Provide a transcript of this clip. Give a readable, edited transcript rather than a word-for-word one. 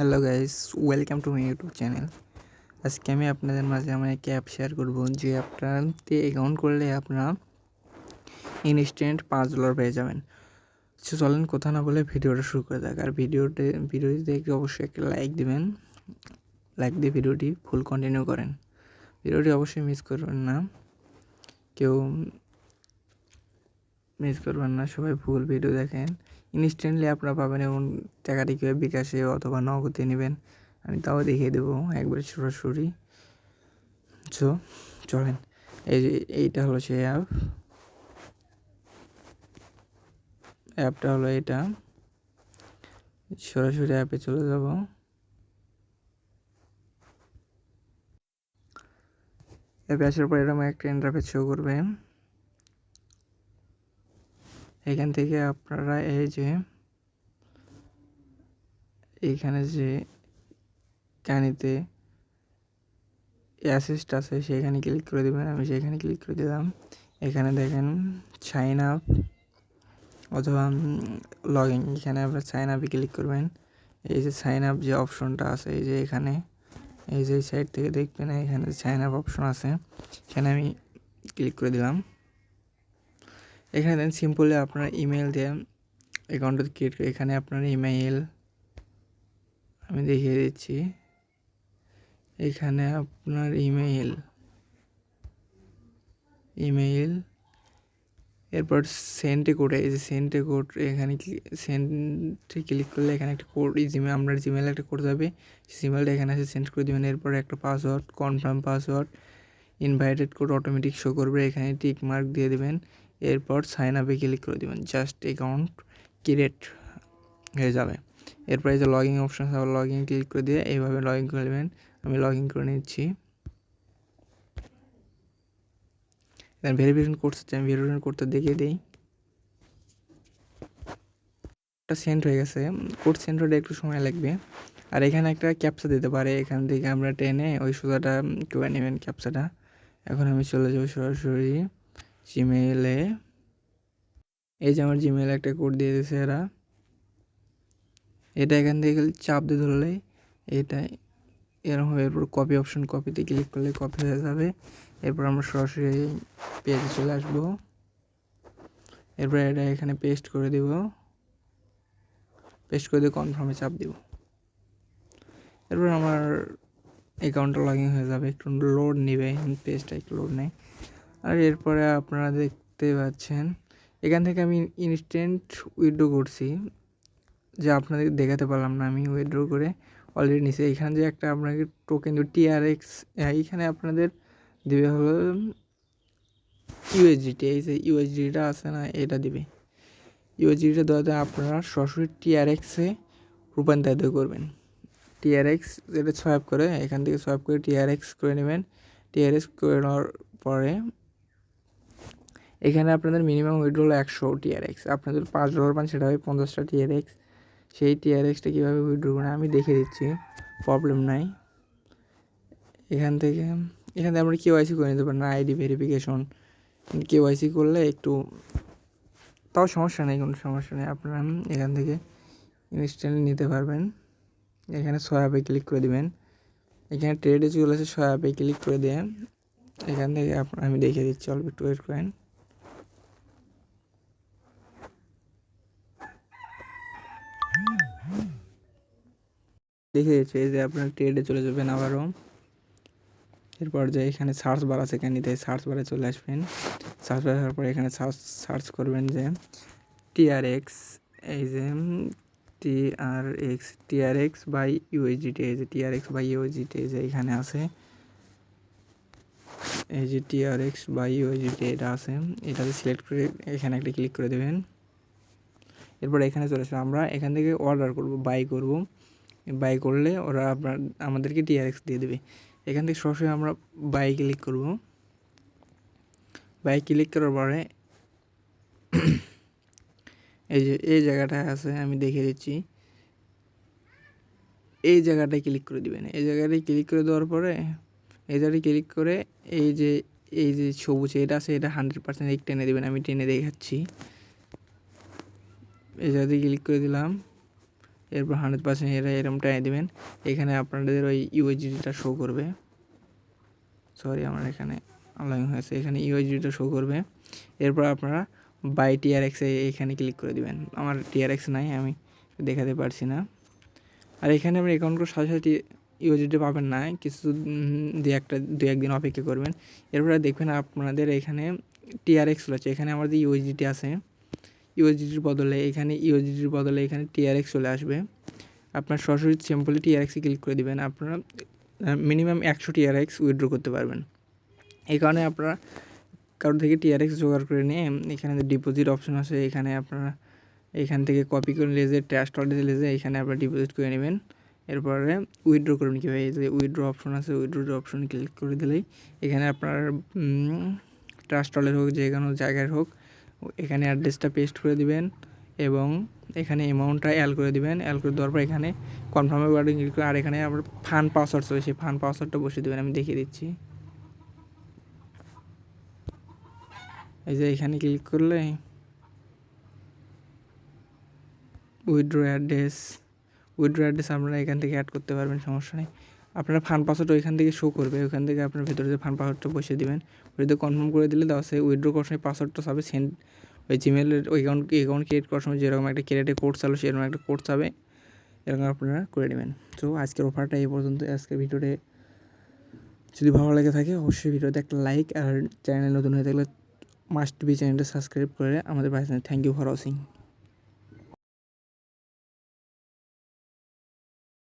Hello guys, welcome to my YouTube channel. আজকে আমি আপনাদের মাঝে আমার একটা অ্যাপ শেয়ার করব, যে অ্যাপটাতে অ্যাকাউন্ট করলে আপনারা ইনস্ট্যান্ট $5 পেয়ে যাবেন। সো চলেন কথা না বলে ভিডিওটা শুরু করে দেখ। আর ভিডিওটি দেখে অবশ্যই একটা লাইক দিবেন। লাইক দিয়ে ভিডিওটি ফুল কন্টিনিউ করেন। ভিডিওটি অবশ্যই মিস করবেন না, কেউ মিস করবেন না, সবাই ফুল ভিডিও দেখেন। ইনস্ট্যান্টলি আপনারা পাবেন এবং টাকাটি কীভাবে বিকাশে অথবা নগদে নেবেন আমি তাও দেখিয়ে দেবো একবারে সরাসরি। সো চলেন, এইটা হলো সেই অ্যাপটা হলো এটা। সরাসরি অ্যাপে চলে যাব। অ্যাপে আসার পর এরকম একটা ইন্টারফেস শো করবে। এখান থেকে আপনারা এই যে এইখানে যে কানিতে অ্যাসিস্ট আছে সেখানে ক্লিক করে দেবেন। আমি সেখানে ক্লিক করে দিলাম। এখানে দেখেন সাইন আপ অথবা লগ ইন, এখানে আপনার সাইন আপে ক্লিক করবেন। এই যে সাইন আপ যে অপশনটা আছে, এই যে এখানে এই যে সাইড থেকে দেখবেন এখানে সাইন আপ অপশন আছে, এখানে আমি ক্লিক করে দিলাম। এখানে দেন সিম্পলি আপনার ইমেল দিয়ে অ্যাকাউন্টটা ক্রিয়েট করে এখানে আপনার ইমেইল আমি দেখিয়ে দিচ্ছি। এখানে আপনার ইমেইল এরপর সেন্ডে কোড, এই যে সেন্ডে কোড, এখানে সেন্ডে ক্লিক করলে এখানে একটা কোড জিমেল, আপনার জিমেলে একটা কোড যাবে, জিমেলটা এখানে এসে সেন্ড করে দেবেন। এরপর একটা password, confirm password, invited code automatic show করবে, এখানে টিক মার্ক দিয়ে দেবেন। এরপর সাইন আপে ক্লিক করে দেবেন, জাস্ট অ্যাকাউন্ট ক্রিয়েট হয়ে যাবে। এরপর এই যে লগ ইন অপশন আছে, লগ ইন ক্লিক করে দিয়ে এইভাবে লগ ইন করে নেবেন। আমি লগ ইন করে নিচ্ছি। ভেরিফিকেশন কোড হচ্ছে, আমি ভেরিফিকেশন কোডটা দেখিয়ে দিই। কোডটা সেন্ড হয়ে গেছে, কোড সেন্ড হতে একটু সময় লাগবে। আর এখানে একটা ক্যাপচা দিতে পারে, এখান থেকে আমরা টেনে ওই সোজাটা করে নেবেন ক্যাপচাটা। এখন আমি চলে যাবো সরাসরি জিমেইলে। এই যে আমার জিমেইলে একটা কোড দিয়ে দিয়েছে এরা, এটা এখান থেকে চাপ দিয়ে ধরলে এটাই এরকম হবে। এরপর কপি অপশন, কপিতে ক্লিক করলে কপি হয়ে যাবে। এরপর আমরা সরাসরি পেজে চলে আসবো। এরপর এটা এখানে পেস্ট করে দেব, পেস্ট করে দিয়ে কনফার্মে চাপ দিব। এরপর আমার অ্যাকাউন্টটা লগ ইন হয়ে যাবে। একটু লোড নেবে, পেজটা একটু লোড নেয়। আর এরপরে আপনারা দেখতে পাচ্ছেন এখান থেকে আমি ইনস্ট্যান্ট উইথড্র করছি, যে আপনাদের দেখাতে পারলাম না, আমি উইথড্র করে অলরেডি নিছি। এখানে যে একটা আপনাকে টোকেন TRX, এইখানে আপনাদের দেবে হলো ইউএসডিটি। এই যে ইউএসডিটা আছে না, এটা দিবে। ইউএসডিটা দেওয়াতে আপনারা সরাসরি TRX-এ রূপান্তরিত করবেন। TRX যেটা সোয়াইপ করে, এখান থেকে সোয়াইপ করে TRX করে নেবেন। TRX করে নেওয়ার পরে এখানে আপনাদের মিনিমাম উইথড্র হলো 100 TRX। আপনাদের $5 পান, সেটা হয় 50টা TRX। সেই TRXটা কীভাবে উইথড্র করেন আমি দেখিয়ে দিচ্ছি, প্রবলেম নাই। এখান থেকে আমরা KYC করে নিতে পারেন, আইডি ভেরিফিকেশন। KYC করলে একটু তাও সমস্যা নেই, কোনো সমস্যা নেই। আপনারা এখান থেকে ইনস্ট্যান্টলি নিতে পারবেন। এখানে সোয়াপে ক্লিক করে দেবেন। এখানে ট্রেডে চলে আসে, সোয়াপে ক্লিক করে দিয়ে এখান থেকে আমি দেখিয়ে দিচ্ছি, অল্প একটু ওয়েট করেন। দেখে দিচ্ছি, এই যে আপনার ট্রেডে চলে যাবেন আবারও। এরপর যে এখানে সার্চ বার আছে, এখানে নিতে সার্চ বারে চলে আসবেন। সার্চ বারে আসার পর এখানে সার্চ করবেন যে TRX, এই যে TRX বাই ইউএসডিটি, এই যে TRX বাই ইউএসডিটি এই যে এখানে আছে, এই যে TRX বাই ইউএসডিটি এটা আছে, এটাতে সিলেক্ট করে এখানে একটা ক্লিক করে দেবেন। এরপর এখানে চলে আসবে, আমরা এখান থেকে অর্ডার করব, বাই করলে ওরা আমাদেরকে TRX দিয়ে দেবে। এখান থেকে সরাসরি আমরা বাই ক্লিক করব। বাই ক্লিক করার পরে এই যে এই জায়গাটায় আছে, আমি দেখিয়ে দিচ্ছি, এই জায়গাটায় ক্লিক করে দিবেন। এই জায়গাটায় ক্লিক করে দেওয়ার পরে এই জায়গাটায় ক্লিক করে এই যে সবুজ এটা আছে, এটা 100% টেনে দেবেন। আমি টেনে দেখাচ্ছি। এই জায়গাতে ক্লিক করে দিলাম। এরপর 100% এরম টানিয়ে দেবেন। এখানে আপনাদের ওই ইউএসডিটা শো করবে, সরি আমার এখানে অনলাইন হয়েছে, এখানে ইউএসডিটা শো করবে। এরপর আপনারা বাই টিআরএক্স এখানে ক্লিক করে দিবেন। আমার টিআরএক্স নাই, আমি দেখাতে পারছি না। আর এখানে আপনি অ্যাকাউন্ট করার সাথে সাথে ইউএসডিটি পাবেন না, কিছু দু একদিন অপেক্ষা করবেন। এরপরে দেখবেন আপনাদের এখানে টিআরএক্স চলে আসছে। এখানে আমাদের ইউএসডিটি আছে, ইউএসডিটির বদলে এখানে টিআরএক্স চলে আসবে। আপনার সরাসরি সিম্পলি টিআরএক্সে ক্লিক করে দিবেন। আপনারা মিনিমাম 100 টিআরএক্স উইথড্র করতে পারবেন। এই কারণে আপনারা কারোর থেকে টিআরএক্স জোগাড় করে নিয়ে এখানে ডিপোজিট অপশন আছে, এখানে আপনারা এখান থেকে কপি করে নিয়ে যে ট্রাস্ট ওয়ালেটে নিয়ে এখানে আপনারা ডিপোজিট করে নেবেন। এরপরে উইথড্র করবেন কীভাবে, এই যে উইথড্র অপশন আছে, উইথড্র অপশনে ক্লিক করে দিলেই এখানে আপনার ট্রাস্ট ওয়ালেট হোক, যে কোনো জায়গায় হোক, এখানে অ্যাড্রেসটা পেস্ট করে দিবেন এবং এখানে অ্যামাউন্টটা অ্যাড করে দিবেন। অ্যাড করে দেওয়ার পর এখানে কনফার্মের বাটন ক্লিক করে আর এখানে আপনার ফান্ড পাসওয়ার্ড চলে, সেই ফান্ড পাসওয়ার্ডটা বসিয়ে দেবেন। আমি দেখিয়ে দিচ্ছি। এই যে এখানে ক্লিক করলে উইথড্র অ্যাড্রেস আপনারা এখান থেকে অ্যাড করতে পারবেন, সমস্যা নেই। আপনারা ফান্ড পাসওয়ার্ড ওইখান থেকে শো করবে, ওইখান থেকে আপনার ভেতরে যে ফান্ড পাসওয়ার্ডটা বসিয়ে দেবেন, ওইটা কনফার্ম করে দিলে দেওয়া আছে। উইথড্র করার সময় পাসওয়ার্ডটা চাবে সেন্ড, ওই জিমেলের অ্যাকাউন্ট ক্রিয়েট করার সময় যেরকম একটা ক্রিয়েটের কোড চালো সেরকম একটা কোড চাবে, এরকম আপনারা করে নেবেন। তো আজকের অফারটা এই পর্যন্ত। আজকের ভিডিওতে যদি ভালো লেগে থাকে অবশ্যই ভিডিওতে একটা লাইক, আর চ্যানেলে নতুন হয়ে থাকলে মাস্ট বি চ্যানেলটা সাবস্ক্রাইব করে আমাদের পাশে। Thank you for watching.